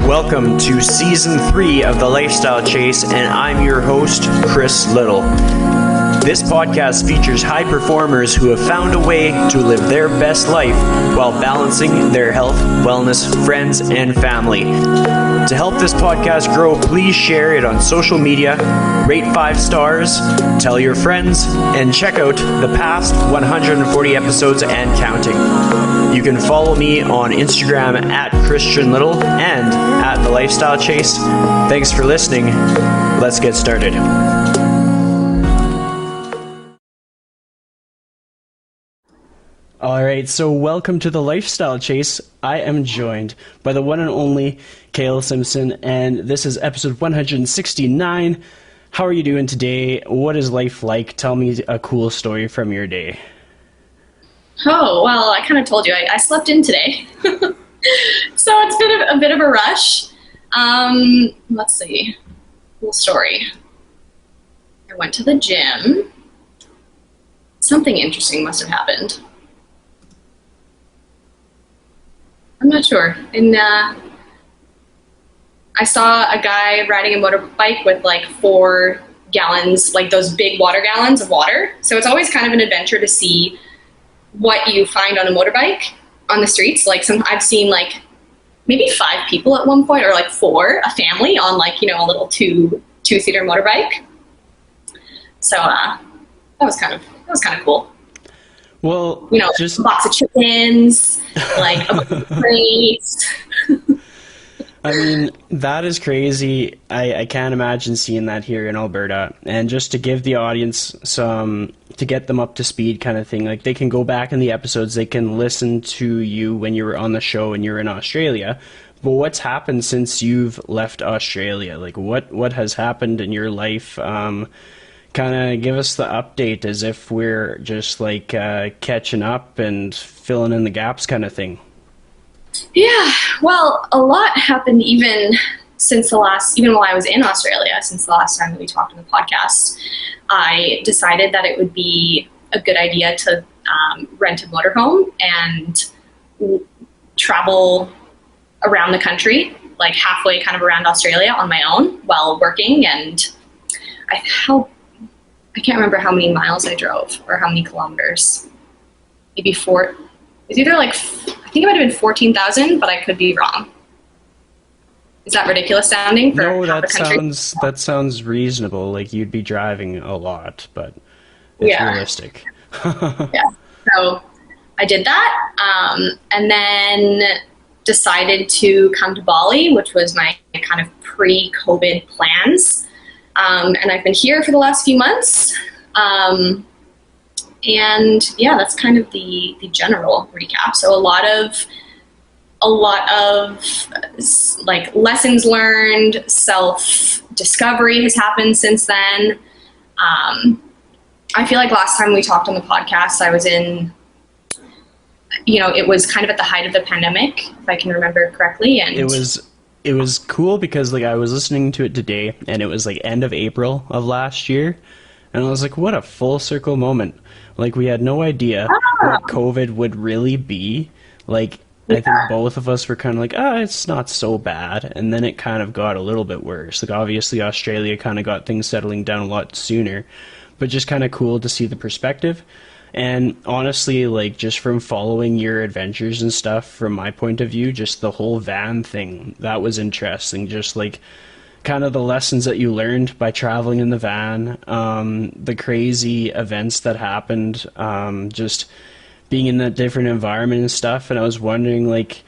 Welcome to Season 3 of The Lifestyle Chase, and I'm your host, Chris Little. This podcast features high performers who have found a way to live their best life while balancing their health, wellness, friends, and family. To help this podcast grow, please share it on social media, rate 5 stars, tell your friends, and check out the past 140 episodes and counting. You can follow me on Instagram at Christian Little and at The Lifestyle Chase. Thanks for listening. Let's get started. All right, so welcome to The Lifestyle Chase. I am joined by the one and only Kayle Simpson, and this is episode 169. How are you doing today? What is life like? Tell me a cool story from your day. Oh, well, I kind of told you. I slept in today. So it's been a bit of a rush. Let's see. Cool story. I went to the gym. Something interesting must have happened. I'm not sure. And I saw a guy riding a motorbike with like 4 gallons, like those big water gallons of water. So it's always kind of an adventure to see what you find on a motorbike on the streets. Like I've seen like maybe 5 people at one point, or like 4, a family on like, you know, a little two-seater motorbike. So that was kind of cool. Well, you know, just a box of chickens, like a bunch of crates. I mean, that is crazy. I can't imagine seeing that here in Alberta. And just to give the audience to get them up to speed kind of thing, like they can go back in the episodes, they can listen to you when you were on the show and you're in Australia. But what's happened since you've left Australia? Like what has happened in your life? Kind of give us the update as if we're just like catching up and filling in the gaps kind of thing. Yeah, well, a lot happened even while I was in Australia, since the last time that we talked on the podcast. I decided that it would be a good idea to rent a motorhome and travel around the country, like halfway kind of around Australia on my own while working. And I can't remember how many miles I drove or how many kilometers. Maybe 4. It's either like, I think it might have been 14,000, but I could be wrong. Is that ridiculous sounding? No, that sounds reasonable. Like you'd be driving a lot, but it's realistic. Yeah. So I did that, and then decided to come to Bali, which was my kind of pre-COVID plans. And I've been here for the last few months. And yeah, that's kind of the general recap. So a lot of like lessons learned, self-discovery has happened since then. I feel like last time we talked on the podcast, I was in, you know, it was kind of at the height of the pandemic, if I can remember correctly. And it was cool because like I was listening to it today and it was like end of April of last year. And I was like, what a full circle moment. Like we had no idea what COVID would really be. Like I think both of us were kind of like, it's not so bad. And then it kind of got a little bit worse. Like obviously Australia kind of got things settling down a lot sooner, but just kind of cool to see the perspective. And honestly, like just from following your adventures and stuff, from my point of view, just the whole van thing, that was interesting. Just like kind of the lessons that you learned by traveling in the van, the crazy events that happened, just being in that different environment and stuff. And I was wondering, like,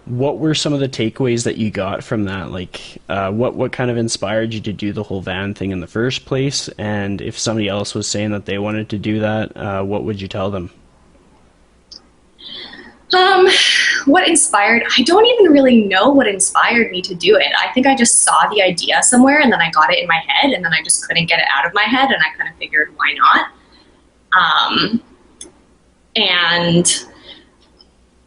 what were some of the takeaways that you got from that? Like, what kind of inspired you to do the whole van thing in the first place? And if somebody else was saying that they wanted to do that, what would you tell them? What inspired? I don't even really know what inspired me to do it. I think I just saw the idea somewhere and then I got it in my head and then I just couldn't get it out of my head and I kind of figured, why not? And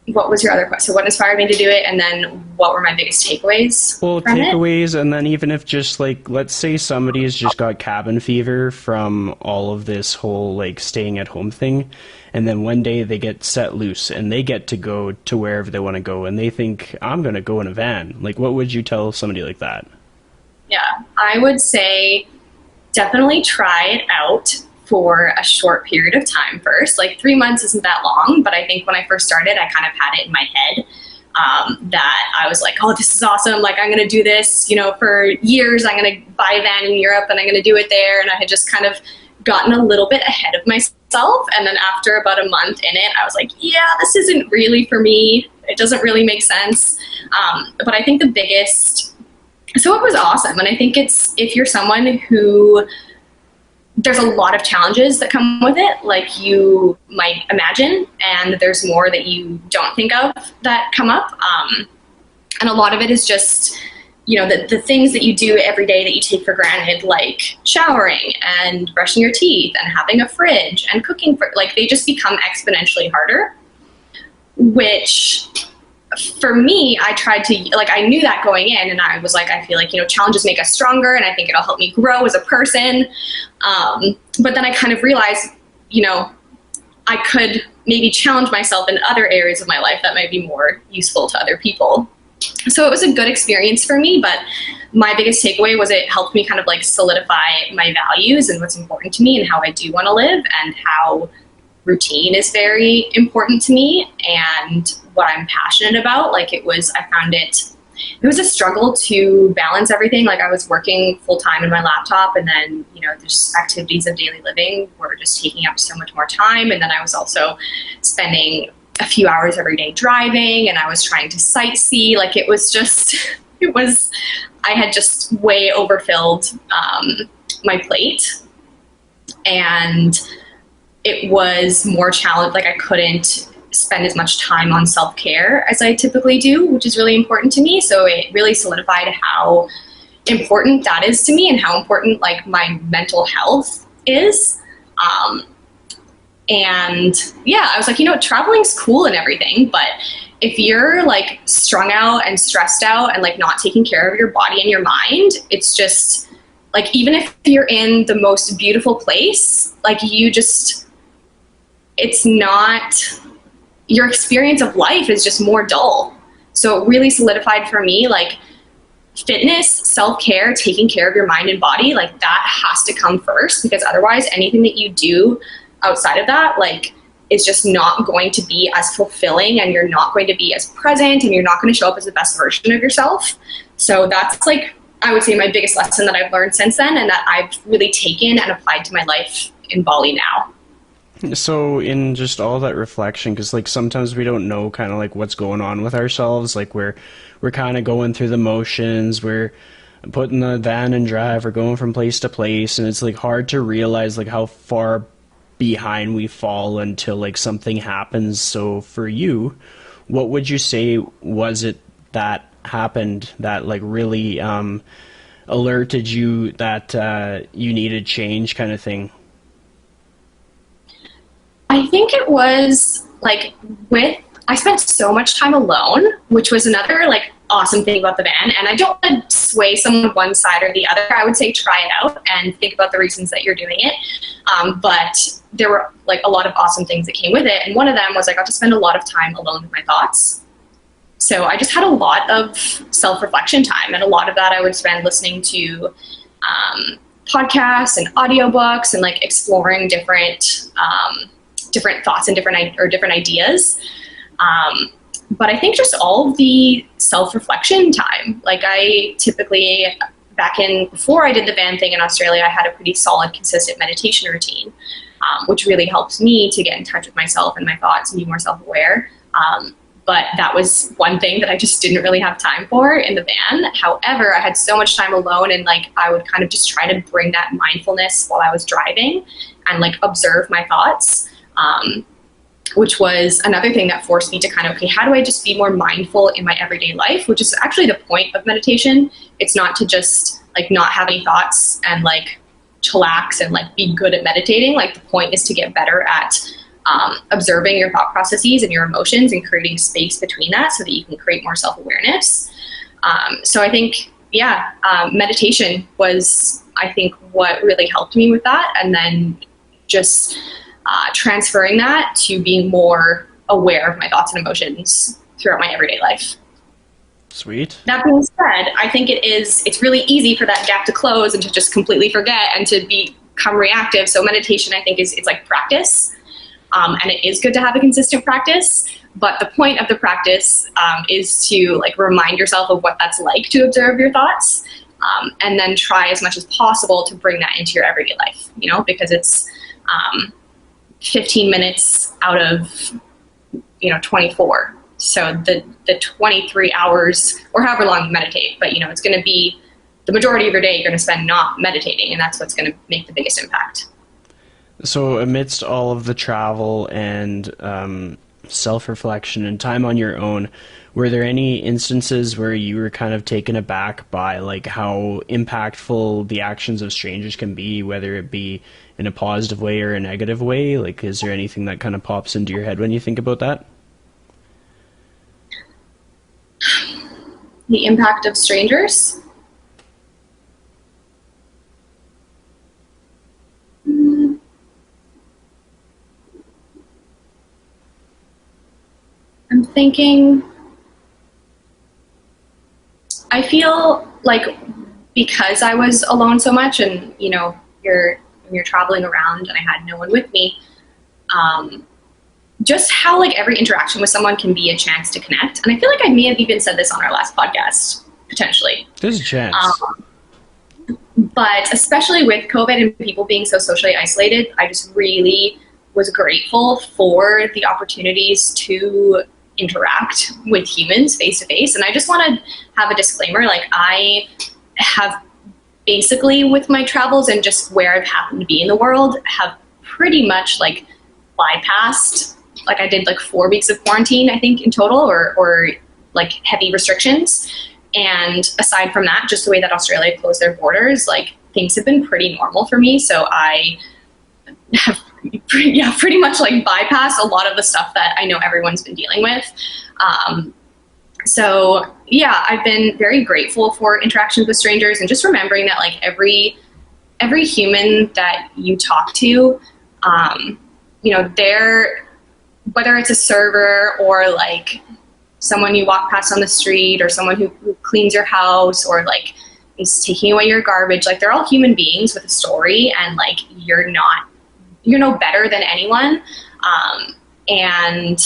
what was your other question? So what inspired me to do it, and then what were my biggest takeaways Well, from it? takeaways, and then even if just like, let's say somebody's just got cabin fever from all of this whole like staying at home thing, and then one day they get set loose and they get to go to wherever they want to go, and they think, I'm going to go in a van. Like, what would you tell somebody like that? Yeah, I would say definitely try it out for a short period of time first. Like 3 months isn't that long, but I think when I first started, I kind of had it in my head that I was like, oh, this is awesome. Like, I'm going to do this, for years. I'm going to buy a van in Europe and I'm going to do it there. And I had just kind of gotten a little bit ahead of myself. And then after about a month in it, I was like, yeah, this isn't really for me. It doesn't really make sense. But I think so it was awesome. And I think if you're someone who, there's a lot of challenges that come with it, like you might imagine, and there's more that you don't think of that come up. And a lot of it is just, the things that you do every day that you take for granted, like showering and brushing your teeth and having a fridge and cooking, like they just become exponentially harder, which for me, I tried to, like, I knew that going in, and I was like, I feel like, challenges make us stronger, and I think it'll help me grow as a person. But then I kind of realized, I could maybe challenge myself in other areas of my life that might be more useful to other people. So it was a good experience for me, but my biggest takeaway was it helped me kind of like solidify my values and what's important to me and how I do want to live, and how routine is very important to me and what I'm passionate about. Like I found it was a struggle to balance everything. Like I was working full time in my laptop, and then, there's activities of daily living were just taking up so much more time. And then I was also spending a few hours every day driving, and I was trying to sightsee. Like I had just way overfilled my plate, and it was more challenging. Like I couldn't spend as much time on self-care as I typically do, which is really important to me. So it really solidified how important that is to me, and how important like my mental health is. And yeah, I was like, traveling's cool and everything, but if you're like strung out and stressed out and like not taking care of your body and your mind, it's just like, even if you're in the most beautiful place, like it's not, your experience of life is just more dull. So it really solidified for me, like fitness, self-care, taking care of your mind and body, like that has to come first, because otherwise anything that you do outside of that, like, is just not going to be as fulfilling, and you're not going to be as present, and you're not going to show up as the best version of yourself. So that's like, I would say my biggest lesson that I've learned since then, and that I've really taken and applied to my life in Bali now. So in just all that reflection, because like sometimes we don't know kind of like what's going on with ourselves, like we're kind of going through the motions, we're putting the van in drive, we're going from place to place, and it's like hard to realize like how far behind we fall until like something happens. So for you, what would you say was it that happened that like really alerted you that you needed change, kind of thing? I think it was like I spent so much time alone, which was another like awesome thing about the van. And I don't want to sway someone one side or the other. I would say try it out and think about the reasons that you're doing it. But there were like a lot of awesome things that came with it. And one of them was I got to spend a lot of time alone with my thoughts. So I just had a lot of self-reflection time, and a lot of that I would spend listening to podcasts and audiobooks and like exploring different thoughts and different ideas. But I think just all of the self-reflection time, like I typically, before I did the van thing in Australia, I had a pretty solid, consistent meditation routine, which really helps me to get in touch with myself and my thoughts and be more self-aware. But that was one thing that I just didn't really have time for in the van. However, I had so much time alone, and like I would kind of just try to bring that mindfulness while I was driving and like observe my thoughts. Which was another thing that forced me to kind of, okay, how do I just be more mindful in my everyday life, which is actually the point of meditation. It's not to just like not have any thoughts and like chillax and like be good at meditating. Like the point is to get better at observing your thought processes and your emotions and creating space between that so that you can create more self-awareness. So I think, yeah, meditation was, I think, what really helped me with that. And then just transferring that to being more aware of my thoughts and emotions throughout my everyday life. Sweet. That being said, I think it's really easy for that gap to close and to just completely forget and to become reactive. So meditation, I think, it's like practice. And it is good to have a consistent practice. But the point of the practice is to like remind yourself of what that's like to observe your thoughts, and then try as much as possible to bring that into your everyday life, because it's 15 minutes out of 24. So the 23 hours or however long you meditate, but it's going to be the majority of your day you're going to spend not meditating, and that's what's going to make the biggest impact. So amidst all of the travel and self-reflection and time on your own, were there any instances where you were kind of taken aback by like how impactful the actions of strangers can be, whether it be in a positive way or a negative way? Like, is there anything that kind of pops into your head when you think about that? The impact of strangers? I'm thinking, I feel like because I was alone so much and, when you're traveling around and I had no one with me, just how like every interaction with someone can be a chance to connect. And I feel like I may have even said this on our last podcast, potentially. There's a chance. But especially with COVID and people being so socially isolated, I just really was grateful for the opportunities to interact with humans face to face. And I just want to have a disclaimer, like I have basically with my travels and just where I've happened to be in the world have pretty much like bypassed, like I did like 4 weeks of quarantine, I think in total, or like heavy restrictions. And aside from that, just the way that Australia closed their borders, like things have been pretty normal for me. So I have pretty much like bypassed a lot of the stuff that I know everyone's been dealing with. So yeah, I've been very grateful for interactions with strangers and just remembering that like every human that you talk to, they're, whether it's a server or like someone you walk past on the street or someone who cleans your house or like is taking away your garbage, like they're all human beings with a story, and like you're no better than anyone. And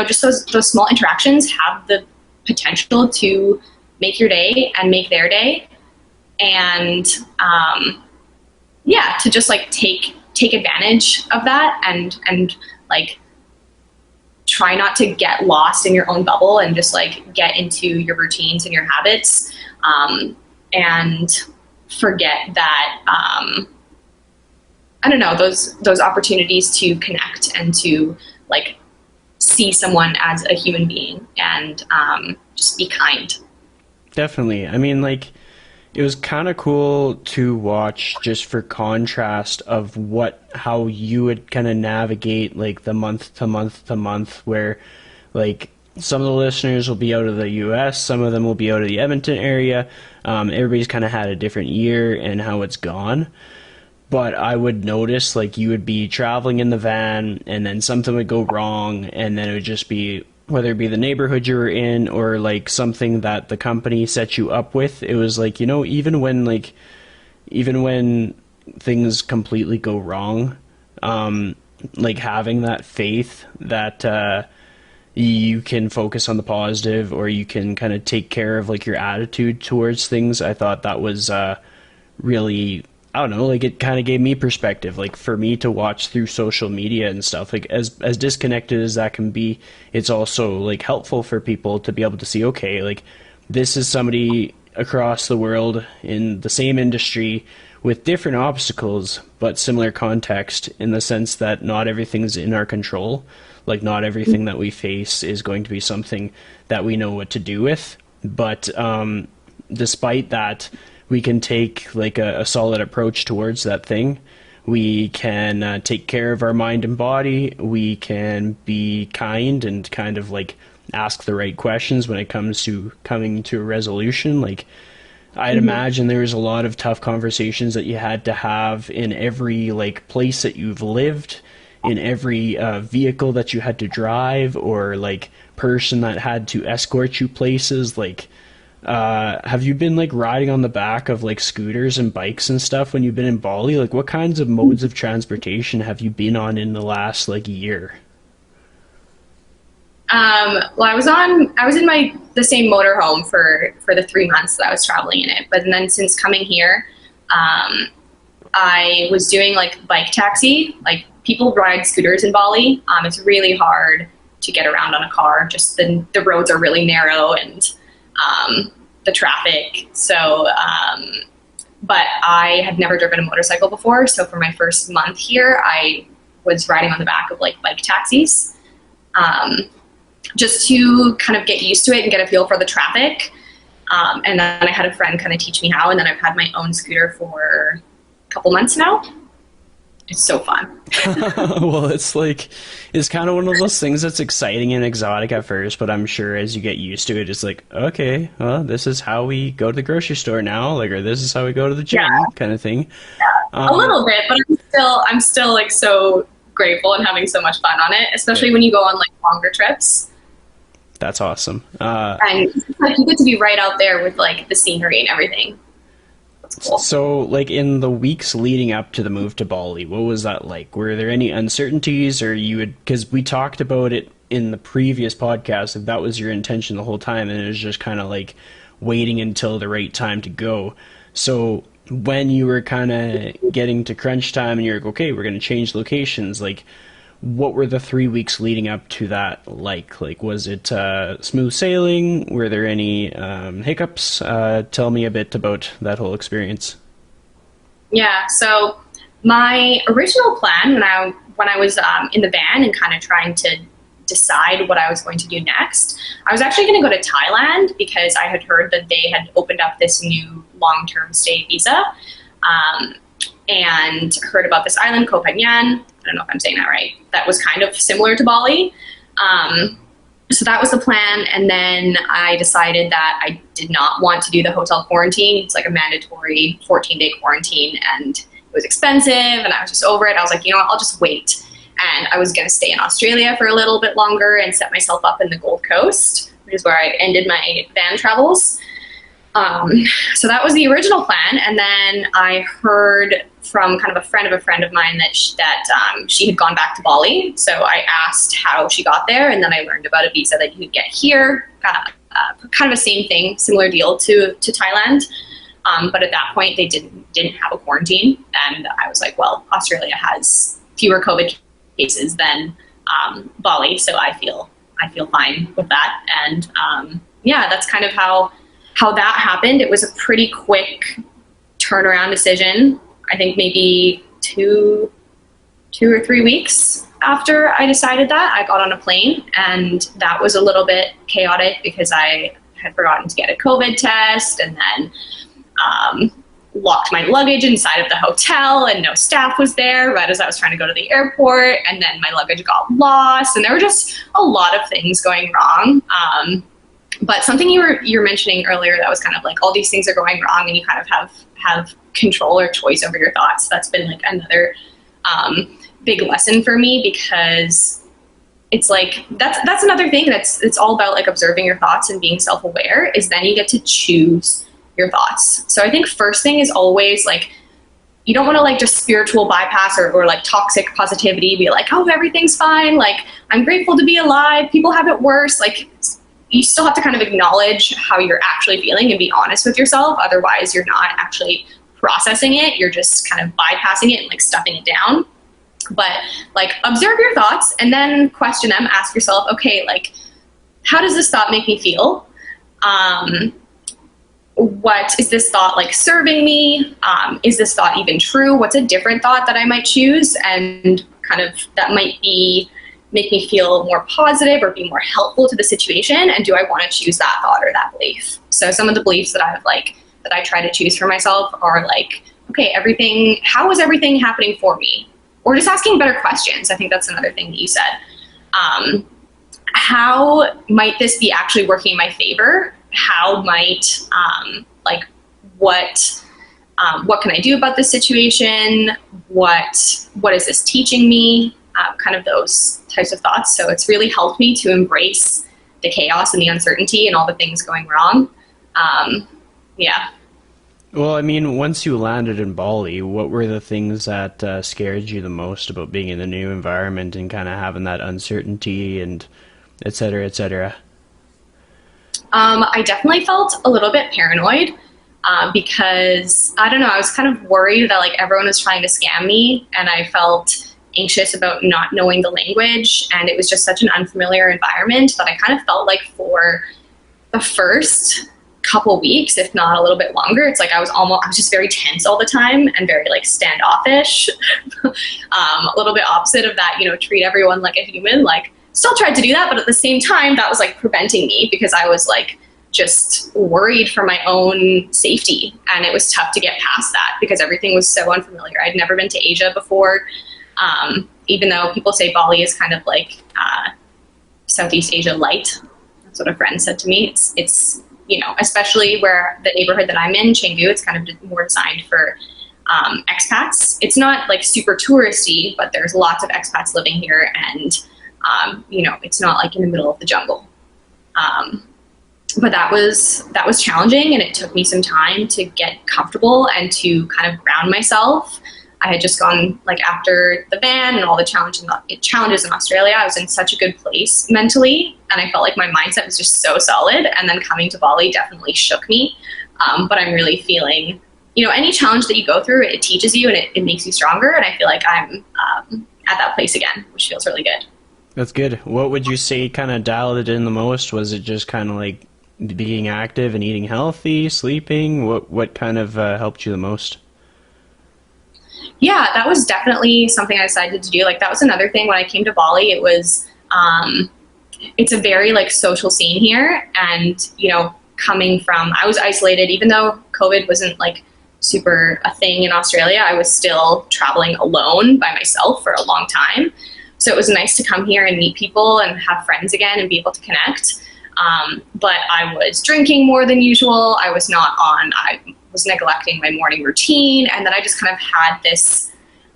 just those small interactions have the potential to make your day and make their day. And to just like take advantage of that and like try not to get lost in your own bubble and just like get into your routines and your habits, and forget that, I don't know, those opportunities to connect and to like see someone as a human being and just be kind. Definitely. I mean, like, it was kind of cool to watch just for contrast of how you would kind of navigate like the month to month to month, where like some of the listeners will be out of the US, some of them will be out of the Edmonton area. Everybody's kind of had a different year and how it's gone. But I would notice like you would be traveling in the van and then something would go wrong, and then it would just be, whether it be the neighborhood you were in or like something that the company set you up with, it was like, even when things completely go wrong, like having that faith that you can focus on the positive, or you can kind of take care of like your attitude towards things. I thought that was really, I don't know, like it kind of gave me perspective, like for me to watch through social media and stuff, like as disconnected as that can be, it's also like helpful for people to be able to see, okay, like this is somebody across the world in the same industry with different obstacles, but similar context, in the sense that not everything's in our control. Like not everything that we face is going to be something that we know what to do with. But despite that, we can take like a solid approach towards that thing, We can take care of our mind and body. We can be kind and kind of like ask the right questions when it comes to coming to a resolution. Like, I'd imagine there's a lot of tough conversations that you had to have in every like place that you've lived, in every vehicle that you had to drive, or like person that had to escort you places. Like, have you been like riding on the back of like scooters and bikes and stuff when you've been in Bali? Like, what kinds of modes of transportation have you been on in the last like year? Well, I was in the same motorhome for the 3 months that I was traveling in it. But then since coming here, I was doing like bike taxi. Like, people ride scooters in Bali. It's really hard to get around on a car. Just the roads are really narrow, and the traffic. So, but I had never driven a motorcycle before. So for my first month here, I was riding on the back of like bike taxis. Just to kind of get used to it and get a feel for the traffic. And then I had a friend kind of teach me how, and then I've had my own scooter for a couple months now. It's so fun. Well, it's kind of one of those things that's exciting and exotic at first, but I'm sure as you get used to it, it's like, okay, well, this is how we go to the grocery store now, like, or this is how we go to the gym, kind of thing. A little bit, but I'm still like so grateful and having so much fun on it, especially when you go on like longer trips. That's awesome. And like, you get to be right out there with like the scenery and everything. That's cool. So, like, in the weeks leading up to the move to Bali, what was that like? Were there any uncertainties, or you would, because we talked about it in the previous podcast, if that was your intention the whole time, and it was just kind of like waiting until the right time to go. So when you were kind of getting to crunch time and you're like, okay, we're going to change locations, like, what were the 3 weeks leading up to that like? Like, was it smooth sailing? Were there any hiccups? Tell me a bit about that whole experience. Yeah, so my original plan when I was in the van and kind of trying to decide what I was going to do next, I was actually going to go to Thailand because I had heard that they had opened up this new long-term stay visa, and heard about this island, Koh Phangan. I don't know if I'm saying that right. That was kind of similar to Bali. So that was the plan. And then I decided that I did not want to do the hotel quarantine. It's like a mandatory 14-day quarantine, and it was expensive, and I was just over it. I was like, you know what, I'll just wait. And I was going to stay in Australia for a little bit longer and set myself up in the Gold Coast, which is where I ended my van travels. So that was the original plan. And then I heard from kind of a friend of mine that she had gone back to Bali. So I asked how she got there, and then I learned about a visa that you could get here, kind of the same thing, similar deal to Thailand. But at that point they didn't have a quarantine. And I was like, well, Australia has fewer COVID cases than Bali. So I feel fine with that. And yeah, that's kind of how that happened. It was a pretty quick turnaround decision. I think maybe two or 3 weeks after I decided that, I got on a plane, and that was a little bit chaotic because I had forgotten to get a COVID test, and then locked my luggage inside of the hotel, and no staff was there right as I was trying to go to the airport, and then my luggage got lost, and there were just a lot of things going wrong. But something you were mentioning earlier that was kind of like all these things are going wrong and you kind of have control or choice over your thoughts. That's been like another big lesson for me, because it's like that's another thing it's all about, like observing your thoughts and being self-aware, is then you get to choose your thoughts. So I think first thing is always like, you don't want to like just spiritual bypass or like toxic positivity, be like, oh, everything's fine, like I'm grateful to be alive, people have it worse. Like, you still have to kind of acknowledge how you're actually feeling and be honest with yourself. Otherwise, you're not actually processing it. You're just kind of bypassing it and like stuffing it down. But like, observe your thoughts and then question them. Ask yourself, okay, like, how does this thought make me feel? What is this thought like serving me? Is this thought even true? What's a different thought that I might choose? And kind of that might make me feel more positive or be more helpful to the situation, and do I want to choose that thought or that belief? So some of the beliefs that I try to choose for myself are like, okay, how is everything happening for me? Or just asking better questions. I think that's another thing that you said. How might this be actually working in my favor? How might, like, what can I do about this situation? What is this teaching me? Kind of those types of thoughts. So it's really helped me to embrace the chaos and the uncertainty and all the things going wrong. Yeah. Well, I mean, once you landed in Bali, what were the things that scared you the most about being in a new environment and kind of having that uncertainty and et cetera, et cetera? I definitely felt a little bit paranoid because, I don't know, I was kind of worried that like everyone was trying to scam me, and I felt anxious about not knowing the language, and it was just such an unfamiliar environment that I kind of felt like for the first couple weeks, if not a little bit longer, it's like I was just very tense all the time and very like standoffish. A little bit opposite of that, treat everyone like a human, like still tried to do that, but at the same time that was like preventing me because I was like just worried for my own safety, and it was tough to get past that because everything was so unfamiliar. I'd never been to Asia before, even though people say Bali is kind of like Southeast Asia light. That's what a friend said to me. It's especially where the neighborhood that I'm in, Canggu, it's kind of more designed for expats. It's not like super touristy, but there's lots of expats living here, and it's not like in the middle of the jungle. But that was challenging, and it took me some time to get comfortable and to kind of ground myself. I had just gone like after the van and all the challenges in Australia. I was in such a good place mentally, and I felt like my mindset was just so solid. And then coming to Bali definitely shook me. But I'm really feeling, any challenge that you go through, it teaches you and it makes you stronger. And I feel like I'm at that place again, which feels really good. That's good. What would you say kind of dialed it in the most? Was it just kind of like being active and eating healthy, sleeping? What kind of helped you the most? Yeah, that was definitely something I decided to do. Like that was another thing when I came to Bali. It was, it's a very like social scene here, and I was isolated, even though COVID wasn't like super a thing in Australia. I was still traveling alone by myself for a long time. So it was nice to come here and meet people and have friends again and be able to connect. But I was drinking more than usual. I was neglecting my morning routine. And then I just kind of had this,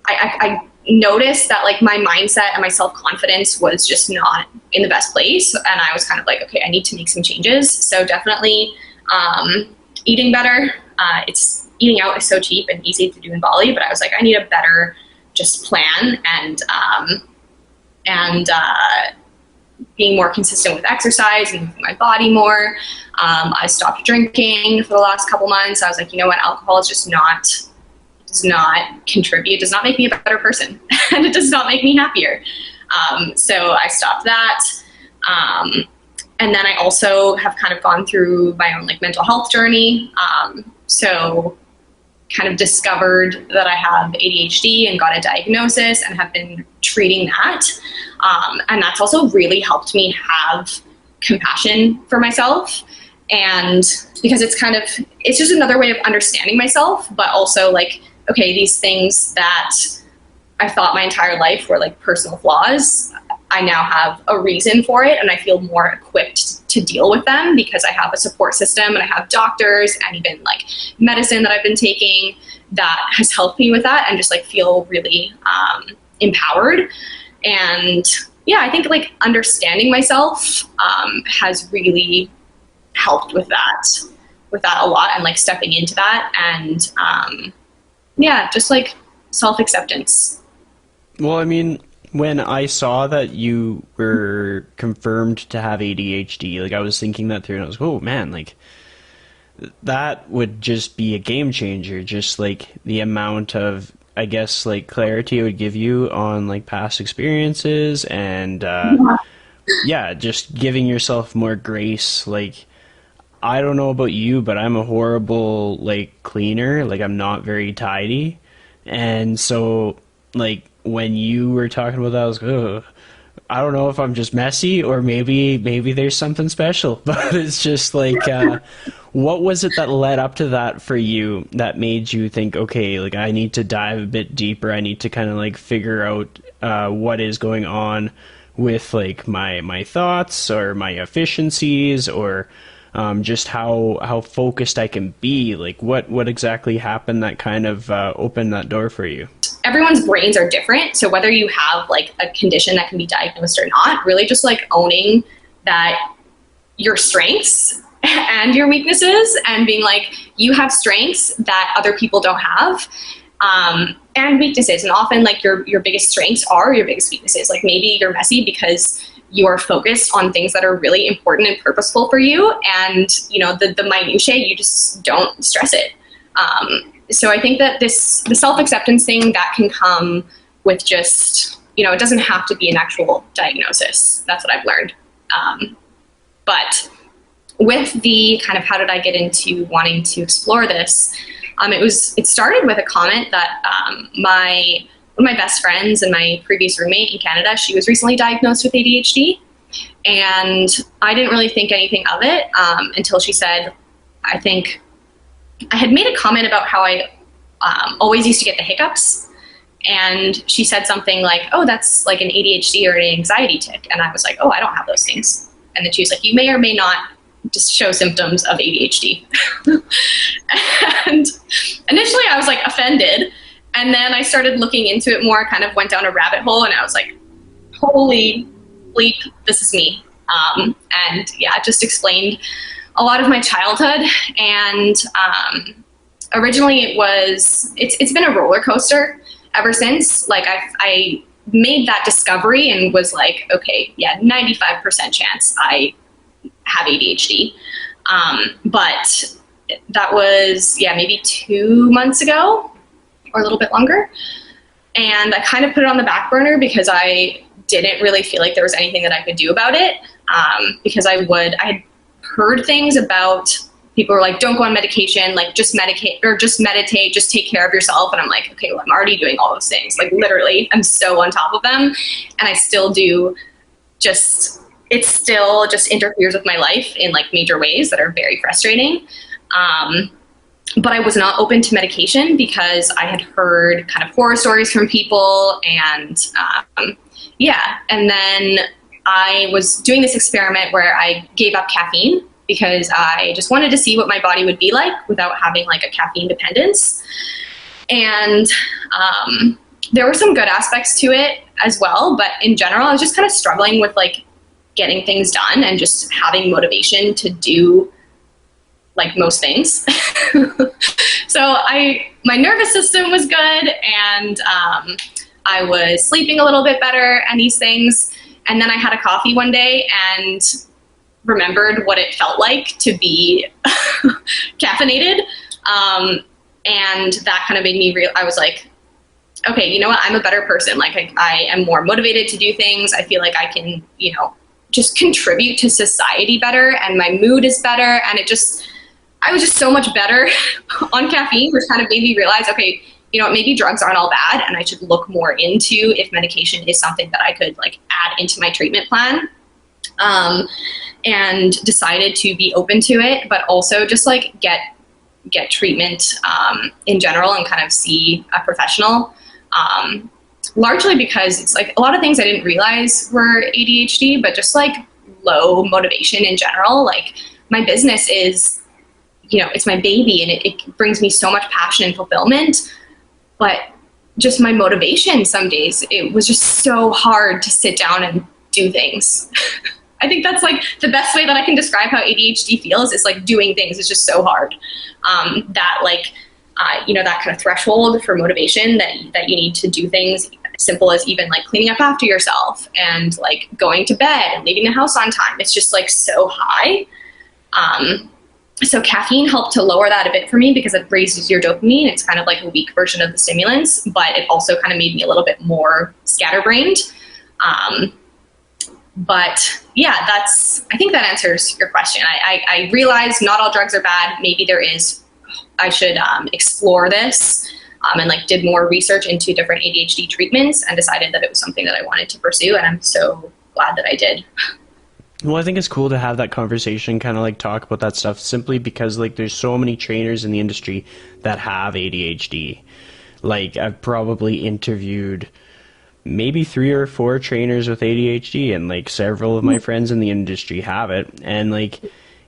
I noticed that like my mindset and my self-confidence was just not in the best place. And I was kind of like, okay, I need to make some changes. So definitely eating better. Eating out is so cheap and easy to do in Bali, but I was like, I need a better just plan and being more consistent with exercise and moving my body more. I stopped drinking for the last couple months. I was like, alcohol is just does not contribute, does not make me a better person, and it does not make me happier. So I stopped that. And then I also have kind of gone through my own like mental health journey. So kind of discovered that I have ADHD and got a diagnosis and have been treating that. And that's also really helped me have compassion for myself. And because it's just another way of understanding myself, but also like, okay, these things that I thought my entire life were like personal flaws, I now have a reason for it, and I feel more equipped to deal with them because I have a support system and I have doctors and even like medicine that I've been taking that has helped me with that and just like feel really empowered. And yeah, I think like understanding myself has really helped with that a lot, and like stepping into that, and yeah, just like self-acceptance. Well, I mean, when I saw that you were confirmed to have ADHD, like I was thinking that through, and I was, oh man, like that would just be a game changer. Just like the amount of, I guess, like clarity it would give you on like past experiences, and yeah, just giving yourself more grace. Like, I don't know about you, but I'm a horrible like cleaner. Like I'm not very tidy, and so like when you were talking about that, I was like, ugh, I don't know if I'm just messy or maybe there's something special. But it's just like what was it that led up to that for you that made you think, okay, like I need to dive a bit deeper. I need to kind of like figure out what is going on with like my thoughts or my efficiencies or just how focused I can be. Like what exactly happened that kind of opened that door for you? Everyone's brains are different. So whether you have like a condition that can be diagnosed or not, really just like owning that your strengths and your weaknesses and being like, you have strengths that other people don't have, and weaknesses. And often like your biggest strengths are your biggest weaknesses. Like maybe you're messy because you're focused on things that are really important and purposeful for you. And, you know, the minutiae, you just don't stress it. So I think that the self-acceptance thing that can come with just, you know, it doesn't have to be an actual diagnosis. That's what I've learned. But with the kind of how did I get into wanting to explore this, it started with a comment that one of my best friends and my previous roommate in Canada, she was recently diagnosed with ADHD. And I didn't really think anything of it until she said, I think I had made a comment about how I always used to get the hiccups. And she said something like, oh, that's like an ADHD or an anxiety tic. And I was like, oh, I don't have those things. And then she was like, you may or may not just show symptoms of ADHD. And initially I was like offended. And then I started looking into it more, kind of went down a rabbit hole, and I was like, holy bleep, this is me. And yeah, it just explained a lot of my childhood. And originally it's been a roller coaster ever since. Like I made that discovery and was like, okay, yeah, 95% chance I have ADHD. But that was, yeah, maybe 2 months ago or a little bit longer. And I kind of put it on the back burner because I didn't really feel like there was anything that I could do about it. Because I had heard things about people were like, don't go on medication, like just medicate or just meditate, just take care of yourself. And I'm like, okay, well, I'm already doing all those things. Like literally, I'm so on top of them. And I still do it still just interferes with my life in like major ways that are very frustrating. But I was not open to medication because I had heard kind of horror stories from people. And yeah, and then I was doing this experiment where I gave up caffeine because I just wanted to see what my body would be like without having like a caffeine dependence. And there were some good aspects to it as well, but in general, I was just kind of struggling with like getting things done and just having motivation to do like most things. So my nervous system was good, and I was sleeping a little bit better and these things. And then I had a coffee one day and remembered what it felt like to be caffeinated. And that kind of made me I was like, okay, you know what? I'm a better person. Like I am more motivated to do things. I feel like I can, you know, just contribute to society better, and my mood is better. And I was just so much better on caffeine, which kind of made me realize, okay, you know, maybe drugs aren't all bad, and I should look more into if medication is something that I could like add into my treatment plan. And decided to be open to it, but also just like get treatment in general and kind of see a professional. Largely because it's like a lot of things I didn't realize were ADHD, but just like low motivation in general. Like my business is, you know, it's my baby, and it brings me so much passion and fulfillment, but just my motivation some days, it was just so hard to sit down and do things. I think that's like the best way that I can describe how ADHD feels, is like doing things is just so hard. That like, you know, that kind of threshold for motivation that you need to do things as simple as even like cleaning up after yourself and like going to bed and leaving the house on time. It's just like so high. So caffeine helped to lower that a bit for me because it raises your dopamine. It's kind of like a weak version of the stimulants, but it also kind of made me a little bit more scatterbrained. But yeah, I think that answers your question. I realize not all drugs are bad. Maybe there is. I should explore this, and like did more research into different ADHD treatments and decided that it was something that I wanted to pursue. And I'm so glad that I did. Well, I think it's cool to have that conversation, kind of like talk about that stuff, simply because like there's so many trainers in the industry that have ADHD. Like I've probably interviewed maybe 3 or 4 trainers with ADHD, and like several of my friends in the industry have it, and like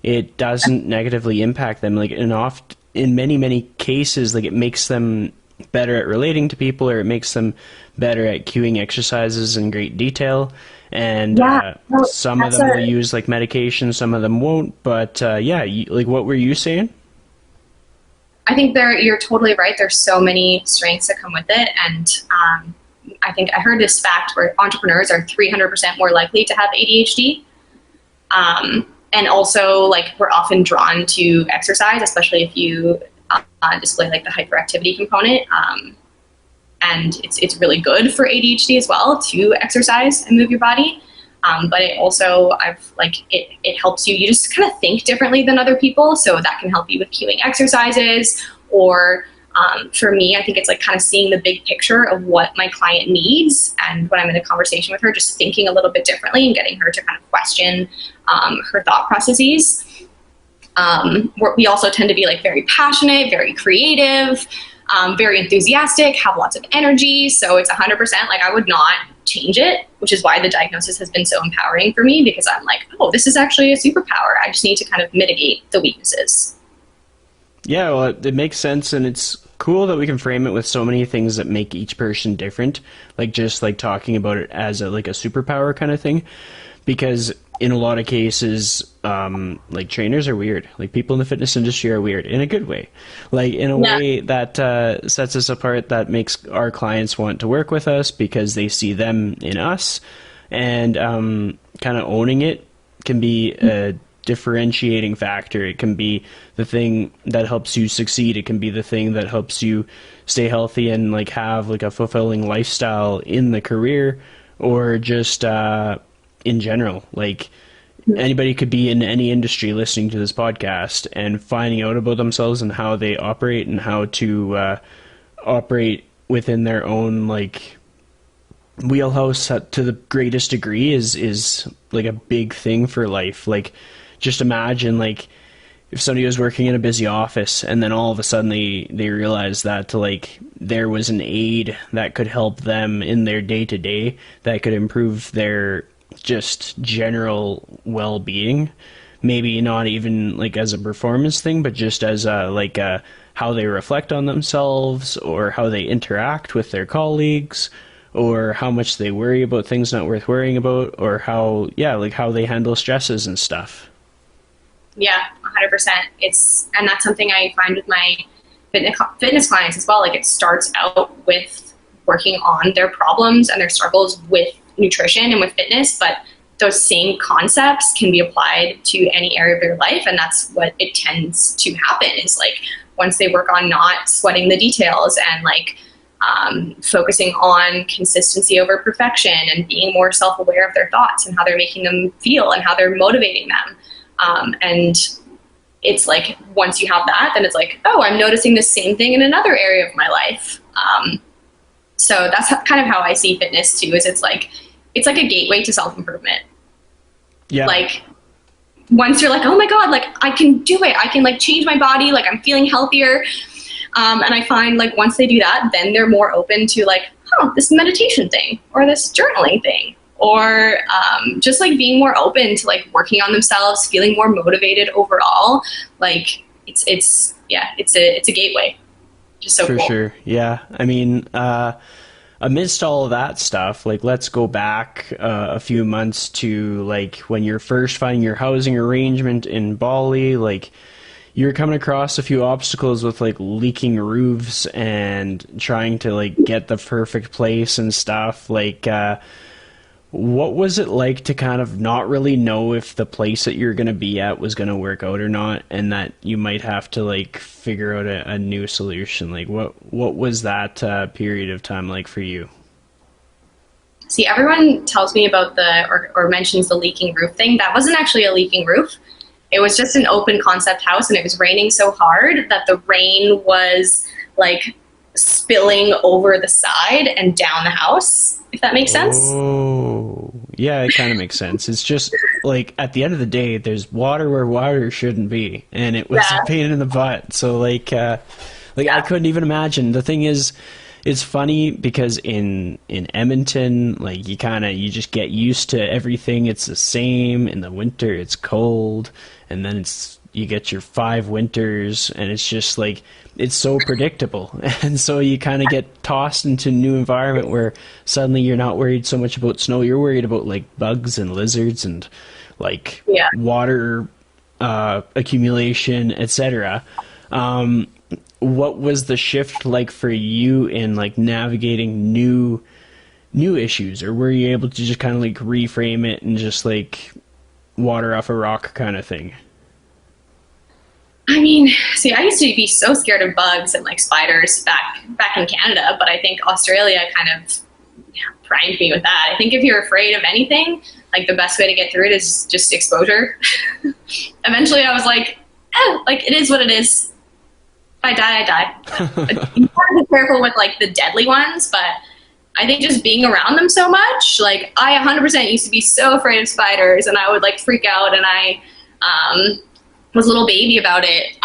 it doesn't negatively impact them. Like in many cases, like it makes them better at relating to people, or it makes them better at cueing exercises in great detail. And Yeah, no, some of that's them will a. use like medication, some of them won't. But yeah, like what were you saying? I think you're totally right. There's so many strengths that come with it, and I think I heard this fact where entrepreneurs are 300% more likely to have ADHD. And also, like, we're often drawn to exercise, especially if you display like the hyperactivity component. And it's really good for ADHD as well to exercise and move your body. But it also, it helps you just kind of think differently than other people. So that can help you with cueing exercises, or for me, I think it's like kind of seeing the big picture of what my client needs. And when I'm in a conversation with her, just thinking a little bit differently and getting her to kind of question her thought processes. We also tend to be like very passionate, very creative, very enthusiastic, have lots of energy. So it's 100%, like, I would not change it, which is why the diagnosis has been so empowering for me, because I'm like, oh, this is actually a superpower. I just need to kind of mitigate the weaknesses. Yeah, well, it makes sense, and it's cool that we can frame it with so many things that make each person different. Like just like talking about it as like a superpower kind of thing, because in a lot of cases, like trainers are weird. Like people in the fitness industry are weird in a good way, like in a way that sets us apart, that makes our clients want to work with us because they see them in us, and kind of owning it can be a differentiating factor. It can be the thing that helps you succeed. It can be the thing that helps you stay healthy and like have like a fulfilling lifestyle in the career, or just in general. Like anybody could be in any industry listening to this podcast and finding out about themselves and how they operate, and how to operate within their own like wheelhouse to the greatest degree is like a big thing for life. Like just imagine like if somebody was working in a busy office and then all of a sudden they realize that like there was an aid that could help them in their day to day, that could improve their just general well-being. Maybe not even like as a performance thing, but just as a how they reflect on themselves, or how they interact with their colleagues, or how much they worry about things not worth worrying about, or how they handle stresses and stuff. Yeah, 100%. And that's something I find with my fitness clients as well. Like, it starts out with working on their problems and their struggles with nutrition and with fitness, but those same concepts can be applied to any area of their life. And that's what it tends to happen, is like once they work on not sweating the details, and like focusing on consistency over perfection, and being more self-aware of their thoughts and how they're making them feel and how they're motivating them. And it's like, once you have that, then it's like, oh, I'm noticing the same thing in another area of my life. So that's kind of how I see fitness too, is it's like a gateway to self-improvement. Yeah. Like, once you're like, oh my God, like I can do it. I can like change my body. Like I'm feeling healthier. And I find like once they do that, then they're more open to like, oh, this meditation thing, or this journaling thing, or just like being more open to like working on themselves, feeling more motivated overall. Like it's a gateway. Just so For cool. sure. Yeah. I mean, amidst all of that stuff, like let's go back a few months to like when you're first finding your housing arrangement in Bali. Like you're coming across a few obstacles with like leaking roofs and trying to like get the perfect place and stuff. Like what was it like to kind of not really know if the place that you're going to be at was going to work out or not, and that you might have to like figure out a new solution? Like what was that period of time like for you? See, everyone tells me about or mentions the leaking roof thing. That wasn't actually a leaking roof. It was just an open concept house, and it was raining so hard that the rain was like spilling over the side and down the house, if that makes sense. Oh, Yeah, it kind of makes sense. It's just like at the end of the day, there's water where water shouldn't be, and it was a Yeah, pain in the butt. So like I yeah, couldn't even imagine. The thing is, it's funny because in Edmonton, like you just get used to everything. It's the same. In the winter, it's cold, and then it's you get your 5 winters, and it's just like it's so predictable. And so you kind of get tossed into a new environment where suddenly you're not worried so much about snow. You're worried about like bugs and lizards and like yeah. water accumulation, etc. What was the shift like for you in like navigating new issues, or were you able to just kind of like reframe it and just like water off a rock kind of thing? I mean, see, I used to be so scared of bugs and like spiders back in Canada, but I think Australia kind of primed me with that. I think if you're afraid of anything, like the best way to get through it is just exposure. Eventually, I was like it is what it is. If I die, I die. You have to be careful with like the deadly ones, but I think just being around them so much, like I 100% used to be so afraid of spiders, and I would like freak out, and I was a little baby about it.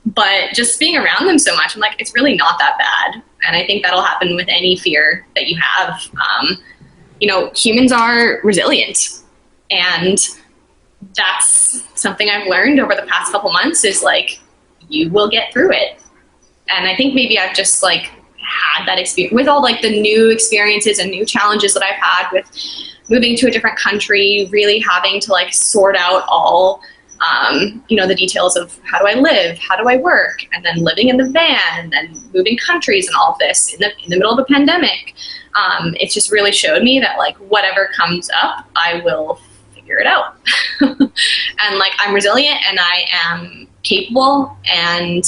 But just being around them so much, I'm like, it's really not that bad. And I think that'll happen with any fear that you have. Humans are resilient, and that's something I've learned over the past couple months is like, you will get through it. And I think maybe I've just like had that experience with all like the new experiences and new challenges that I've had with moving to a different country, really having to like sort out all the details of how do I live, how do I work, and then living in the van, and then moving countries and all of this in the middle of a pandemic. It's just really showed me that like whatever comes up, I will figure it out. And like I'm resilient and I am capable, and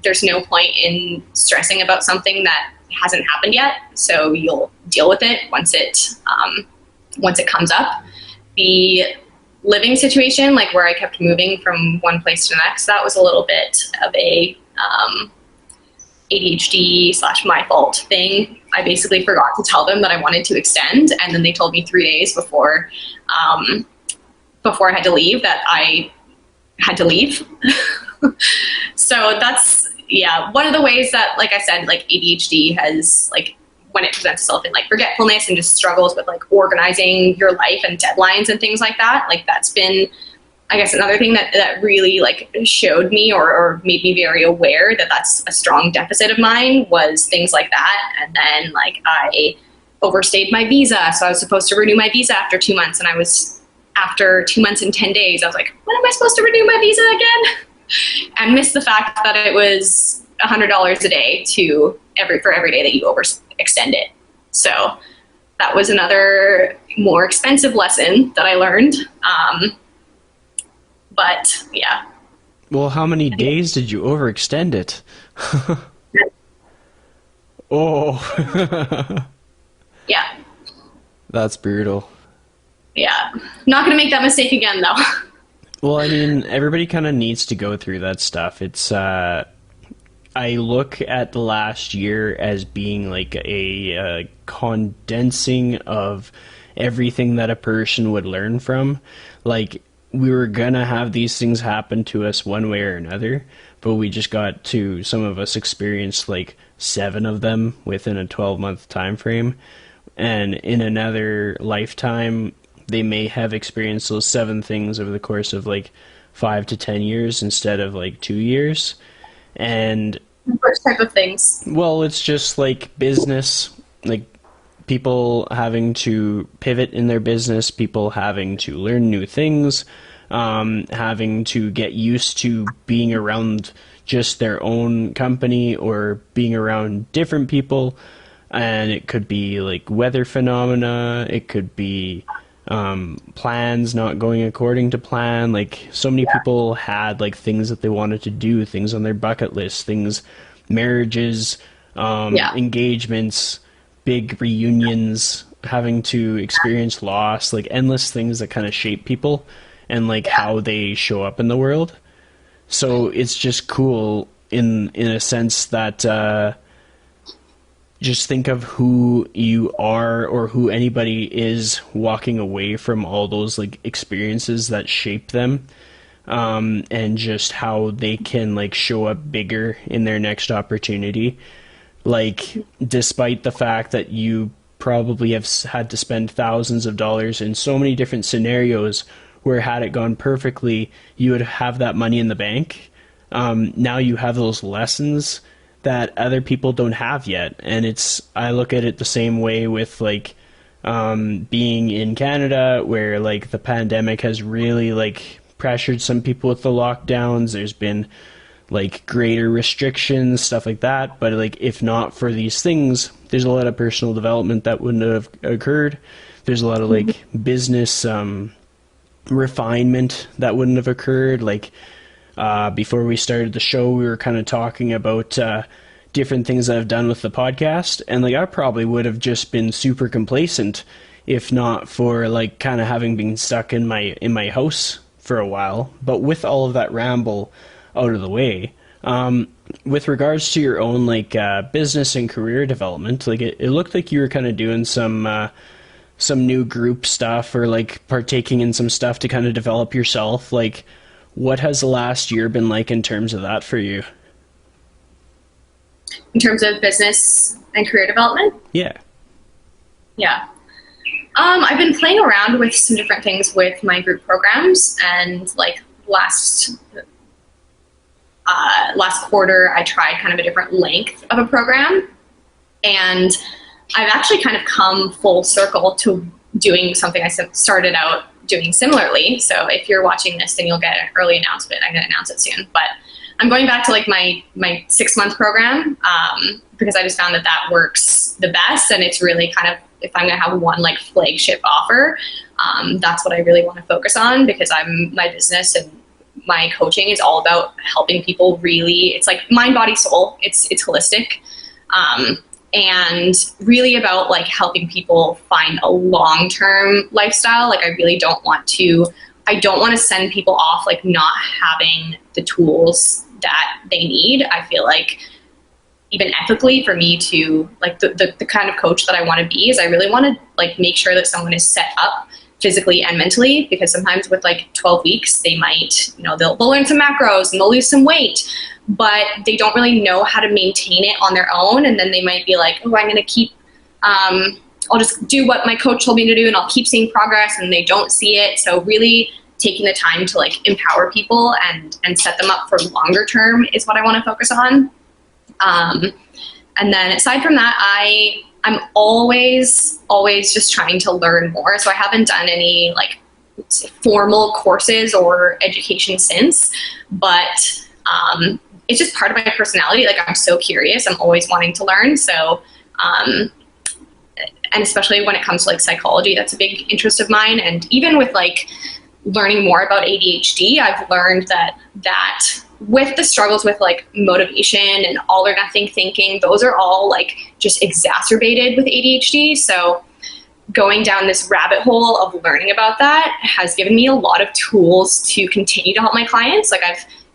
there's no point in stressing about something that hasn't happened yet. So you'll deal with it once it comes up. The living situation, like where I kept moving from one place to the next, that was a little bit of a ADHD / my fault thing. I basically forgot to tell them that I wanted to extend, and then they told me 3 days before I had to leave that I had to leave. So that's one of the ways that, like I said, like ADHD has like when it presents itself in like forgetfulness and just struggles with like organizing your life and deadlines and things like that. Like that's been, I guess, another thing that really like showed me or made me very aware that that's a strong deficit of mine, was things like that. And then like I overstayed my visa. So I was supposed to renew my visa after 2 months. And after 2 months and 10 days, I was like, when am I supposed to renew my visa again? And missed the fact that it was $100 a day for every day that you overextend it. So that was another more expensive lesson that I learned. But yeah. Well, how many days did you overextend it? Oh, Yeah. that's brutal. Yeah. Not going to make that mistake again, though. Well, I mean, everybody kind of needs to go through that stuff. I look at the last year as being like a condensing of everything that a person would learn from. Like, we were gonna have these things happen to us one way or another, but we just got to, some of us experienced like 7 of them within a 12-month time frame. And in another lifetime, they may have experienced those 7 things over the course of like 5 to 10 years instead of like 2 years. And Which type of things? well, it's just like business, like people having to pivot in their business, people having to learn new things, having to get used to being around just their own company or being around different people. And it could be like weather phenomena, it could be plans not going according to plan. Like so many people had like things that they wanted to do, things on their bucket list, things, marriages, engagements, big reunions, having to experience loss, like endless things that kind of shape people and like how they show up in the world. So it's just cool in a sense that just think of who you are or who anybody is walking away from all those like experiences that shape them, and just how they can like show up bigger in their next opportunity. Like, despite the fact that you probably have had to spend thousands of dollars in so many different scenarios where had it gone perfectly, you would have that money in the bank. Now you have those lessons that other people don't have yet. And I look at it the same way with like, being in Canada, where like the pandemic has really like pressured some people with the lockdowns. There's been like greater restrictions, stuff like that. But like, if not for these things, there's a lot of personal development that wouldn't have occurred. There's a lot of like business refinement that wouldn't have occurred. Like, before we started the show, we were kind of talking about different things that I've done with the podcast, and like I probably would have just been super complacent if not for like kind of having been stuck in my house for a while. But with all of that ramble out of the way, with regards to your own like business and career development, like it looked like you were kind of doing some new group stuff, or like partaking in some stuff to kind of develop yourself. Like, what has the last year been like in terms of that for you? In terms of business and career development? Yeah. Yeah. I've been playing around with some different things with my group programs, and like last quarter, I tried kind of a different length of a program, and I've actually kind of come full circle to doing something I started out doing similarly. So if you're watching this, then you'll get an early announcement. I'm going to announce it soon, but I'm going back to like my 6-month program, because I just found that works the best. And it's really kind of, if I'm going to have one like flagship offer, that's what I really want to focus on, because my business and my coaching is all about helping people really, it's like mind, body, soul. It's holistic. And really about like helping people find a long-term lifestyle. Like, I don't want to send people off like not having the tools that they need. I feel like even ethically for me to like the kind of coach that I want to be is I really want to like make sure that someone is set up physically and mentally, because sometimes with like 12 weeks, they might, they'll learn some macros and they'll lose some weight, but they don't really know how to maintain it on their own. And then they might be like, oh, I'm going to keep, I'll just do what my coach told me to do and I'll keep seeing progress, and they don't see it. So really taking the time to like empower people and set them up for longer term is what I want to focus on. And then aside from that, I'm always just trying to learn more. So I haven't done any like formal courses or education since, but it's just part of my personality. Like, I'm so curious. I'm always wanting to learn. So, and especially when it comes to like psychology, that's a big interest of mine. And even with like learning more about ADHD, I've learned that with the struggles with like motivation and all or nothing thinking, those are all like just exacerbated with ADHD. So going down this rabbit hole of learning about that has given me a lot of tools to continue to help my clients. Like,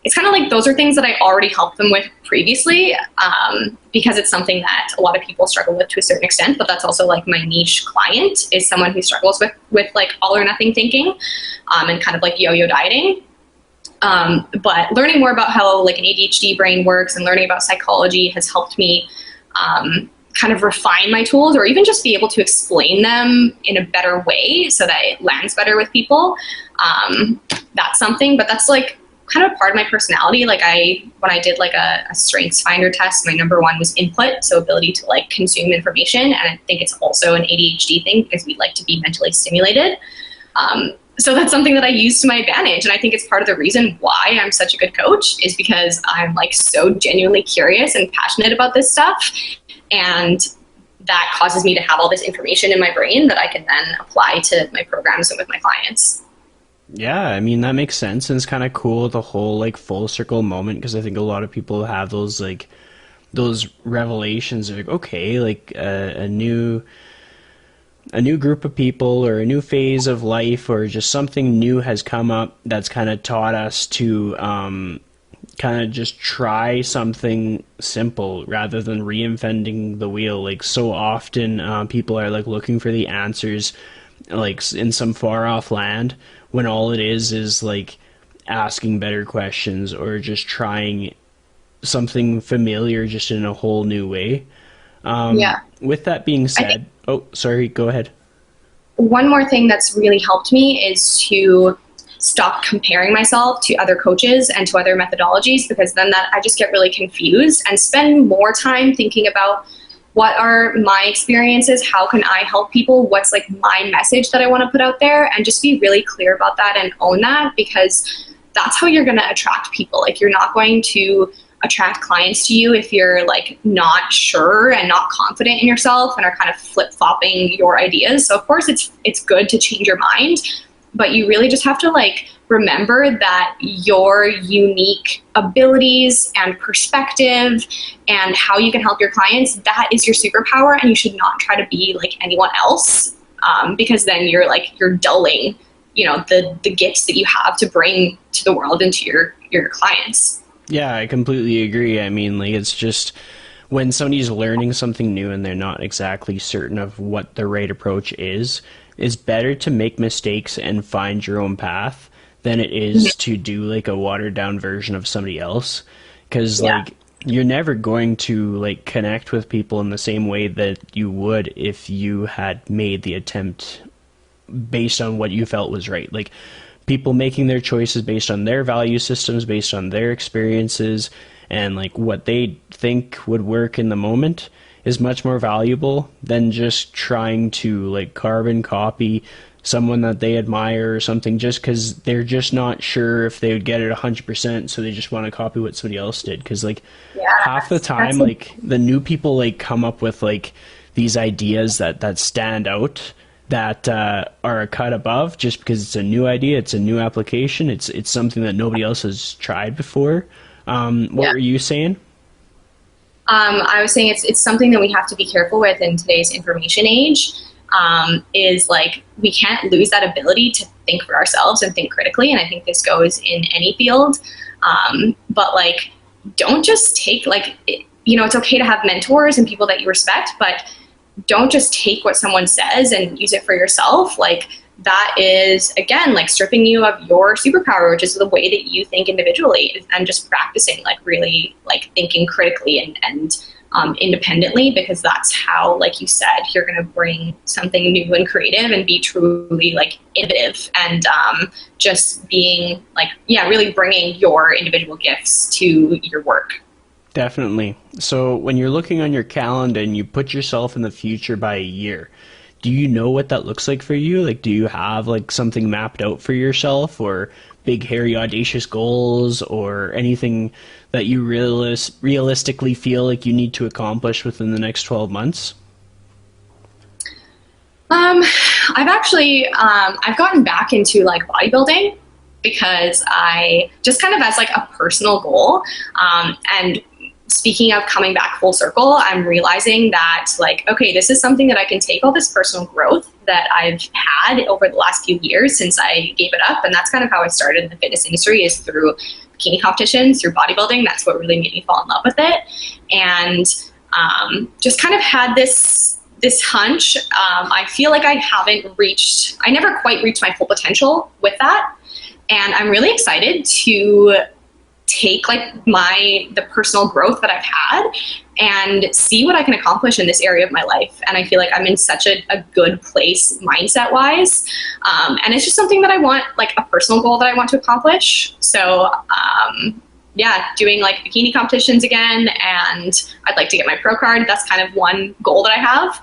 it's kind of like those are things that I already helped them with previously, because it's something that a lot of people struggle with to a certain extent, but that's also like my niche client is someone who struggles with like all or nothing thinking, and kind of like yo-yo dieting. But learning more about how like an ADHD brain works and learning about psychology has helped me kind of refine my tools, or even just be able to explain them in a better way so that it lands better with people. That's something, but that's like kind of part of my personality. Like, when I did like a strengths finder test, my number one was input. So ability to like consume information. And I think it's also an ADHD thing because we like to be mentally stimulated. So that's something that I use to my advantage. And I think it's part of the reason why I'm such a good coach is because I'm like so genuinely curious and passionate about this stuff. And that causes me to have all this information in my brain that I can then apply to my programs and with my clients. Yeah, I mean, that makes sense. And it's kind of cool, the whole like full circle moment, because I think a lot of people have those like those revelations of like, okay, like a new group of people or a new phase of life or just something new has come up that's kind of taught us to kind of just try something simple rather than reinventing the wheel. Like so often, people are like looking for the answers, like in some far off land, when all it is like asking better questions or just trying something familiar just in a whole new way. Yeah. With that being I think said, oh, sorry, go ahead. one more thing that's really helped me is to stop comparing myself to other coaches and to other methodologies, because then that I just get really confused, and spend more time thinking about what are my experiences, how can I help people, what's like my message that I want to put out there, and just be really clear about that and own that, because that's how you're going to attract people. Like, you're not going to attract clients to you if you're like not sure and not confident in yourself and are kind of flip-flopping your ideas. So of course it's good to change your mind, but you really just have to like remember that your unique abilities and perspective and how you can help your clients, that is your superpower, and you should not try to be like anyone else, because then you're dulling, the gifts that you have to bring to the world and to your clients. Yeah, I completely agree. I mean, like, it's just when somebody's learning something new and they're not exactly certain of what the right approach is, it's better to make mistakes and find your own path than it is to do like a watered down version of somebody else. Because, Yeah. like, you're never going to like connect with people in the same way that you would if you had made the attempt based on what you felt was right. Like, people making their choices based on their value systems, based on their experiences, and like what they think would work in the moment is much more valuable than just trying to like carbon copy someone that they admire or something just because they're just not sure if they would get it 100%, so they just want to copy what somebody else did. Because like Yeah, half the time, like the new people like come up with like these ideas that stand out, that are a cut above, just because it's a new idea, it's a new application, it's something that nobody else has tried before. What were you saying? I was saying it's something that we have to be careful with in today's information age. Is like we can't lose that ability to think for ourselves and think critically, and I think this goes in any field. But like, don't just take it's okay to have mentors and people that you respect, but don't just take what someone says and use it for yourself. Like, that is, again, like stripping you of your superpower, which is the way that you think individually, and just practicing like really like thinking critically and independently, because that's how, like you said, you're going to bring something new and creative and be truly like innovative, and just being like, yeah, really bringing your individual gifts to your work. Definitely. So when you're looking on your calendar and you put yourself in the future by a year, do you know what that looks like for you? Like, do you have like something mapped out for yourself, or big, hairy, audacious goals, or anything that you realistically feel like you need to accomplish within the next 12 months? I've actually I've gotten back into like bodybuilding, because I just kind of as like a personal goal, and speaking of coming back full circle, I'm realizing that like, okay, this is something that I can take all this personal growth that I've had over the last few years since I gave it up. And that's kind of how I started in the fitness industry, is through bikini competitions, through bodybuilding. That's what really made me fall in love with it. And just kind of had this hunch. I feel like I never quite reached my full potential with that. And I'm really excited to take like the personal growth that I've had and see what I can accomplish in this area of my life. And I feel like I'm in such a good place mindset wise. And it's just something that I want, like a personal goal that I want to accomplish. So yeah, doing like bikini competitions again, and I'd like to get my pro card. That's kind of one goal that I have.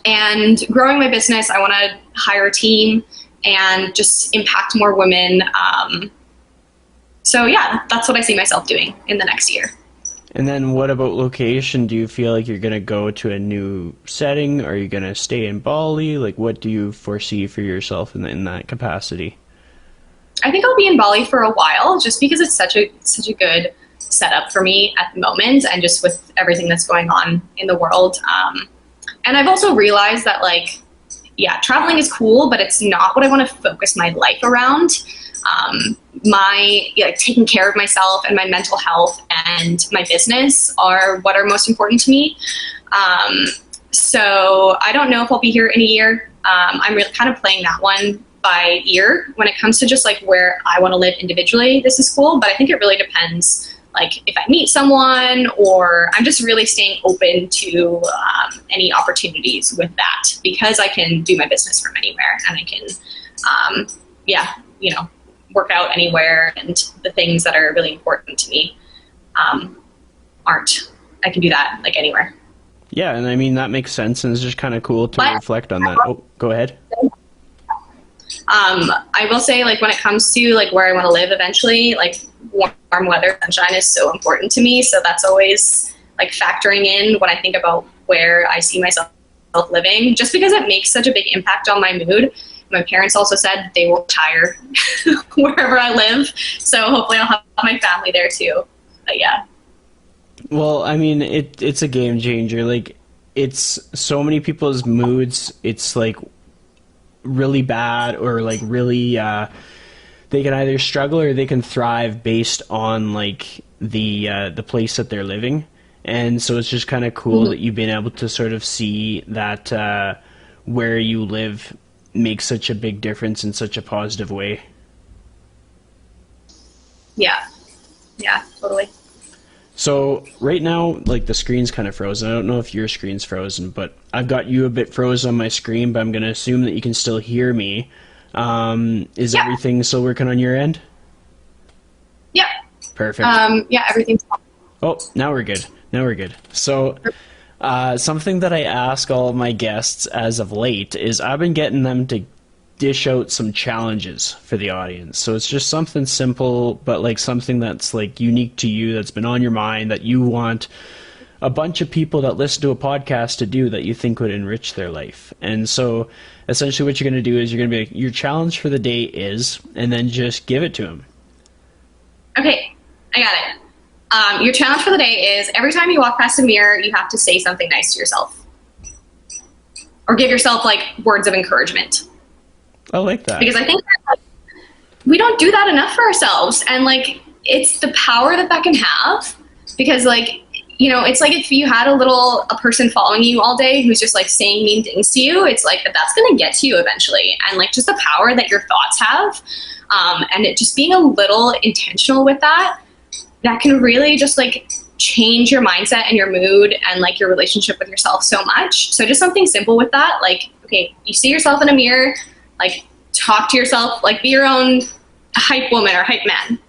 And growing my business, I want to hire a team and just impact more women. So yeah, that's what I see myself doing in the next year. And then what about location? Do you feel like you're going to go to a new setting? Are you going to stay in Bali? Like, what do you foresee for yourself in that capacity? I think I'll be in Bali for a while, just because it's such a good setup for me at the moment, and just with everything that's going on in the world. And I've also realized that, like, yeah, traveling is cool, but it's not what I want to focus my life around. Taking care of myself and my mental health and my business are what are most important to me. So I don't know if I'll be here in a year. I'm really kind of playing that one by ear when it comes to just like where I want to live individually. This is cool, but I think it really depends. Like if I meet someone, or I'm just really staying open to any opportunities with that, because I can do my business from anywhere, and I can, work out anywhere, and the things that are really important to me I can do that like anywhere. Yeah, and I mean, that makes sense, and it's just kind of cool to reflect on that. Oh, go ahead. I will say, like, when it comes to like where I want to live eventually, like warm weather, sunshine is so important to me. So that's always like factoring in when I think about where I see myself living, just because it makes such a big impact on my mood. My parents also said they will retire wherever I live. So hopefully I'll have my family there too. But yeah. Well, I mean, it's a game changer. Like, it's so many people's moods. It's like really bad, or like really they can either struggle or they can thrive based on like the place that they're living. And so it's just kind of cool that you've been able to sort of see that where you live makes such a big difference in such a positive way. Yeah, totally. So right now, like, the screen's kind of frozen. I don't know if your screen's frozen, but I've got you a bit frozen on my screen, but I'm going to assume that you can still hear me. Is everything still working on your end? Yep. Perfect. Everything's fine. Oh, now we're good. So something that I ask all of my guests as of late is I've been getting them to dish out some challenges for the audience. So it's just something simple, but like something that's like unique to you, that's been on your mind, that you want a bunch of people that listen to a podcast to do, that you think would enrich their life. And so essentially what you're going to do is you're going to be like, your challenge for the day is, and then just give it to them. Okay, I got it. Your challenge for the day is every time you walk past a mirror, you have to say something nice to yourself, or give yourself like words of encouragement. I like that. Because I think that, we don't do that enough for ourselves. And like, it's the power that can have, because like, it's like if you had a person following you all day who's just like saying mean things to you, it's like that's going to get to you eventually. And like just the power that your thoughts have, and it just being a little intentional with that can really just like change your mindset and your mood and like your relationship with yourself so much. So just something simple with that, like, okay, you see yourself in a mirror, like talk to yourself, like be your own hype woman or hype man,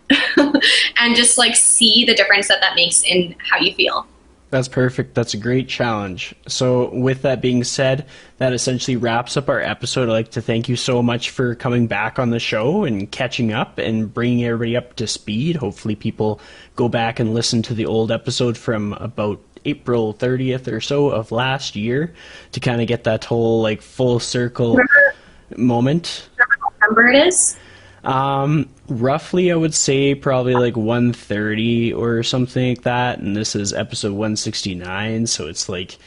and just like see the difference that makes in how you feel. That's perfect. That's a great challenge. So with that being said, that essentially wraps up our episode. I'd like to thank you so much for coming back on the show and catching up and bringing everybody up to speed. Hopefully people go back and listen to the old episode from about April 30th or so of last year to kind of get that whole like full circle moment. What number it is? Roughly, I would say probably like 130 or something like that. And this is episode 169. So it's like,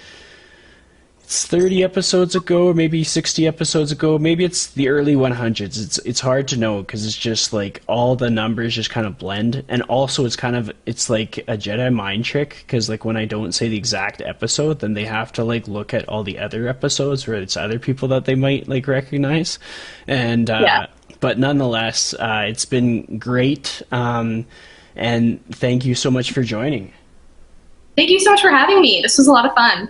it's 30 episodes ago, maybe 60 episodes ago. Maybe it's the early 100s. It's hard to know because it's just like all the numbers just kind of blend. And also it's like a Jedi mind trick, because like when I don't say the exact episode, then they have to like look at all the other episodes where it's other people that they might like recognize. And, but nonetheless, it's been great, and thank you so much for joining. Thank you so much for having me. This was a lot of fun.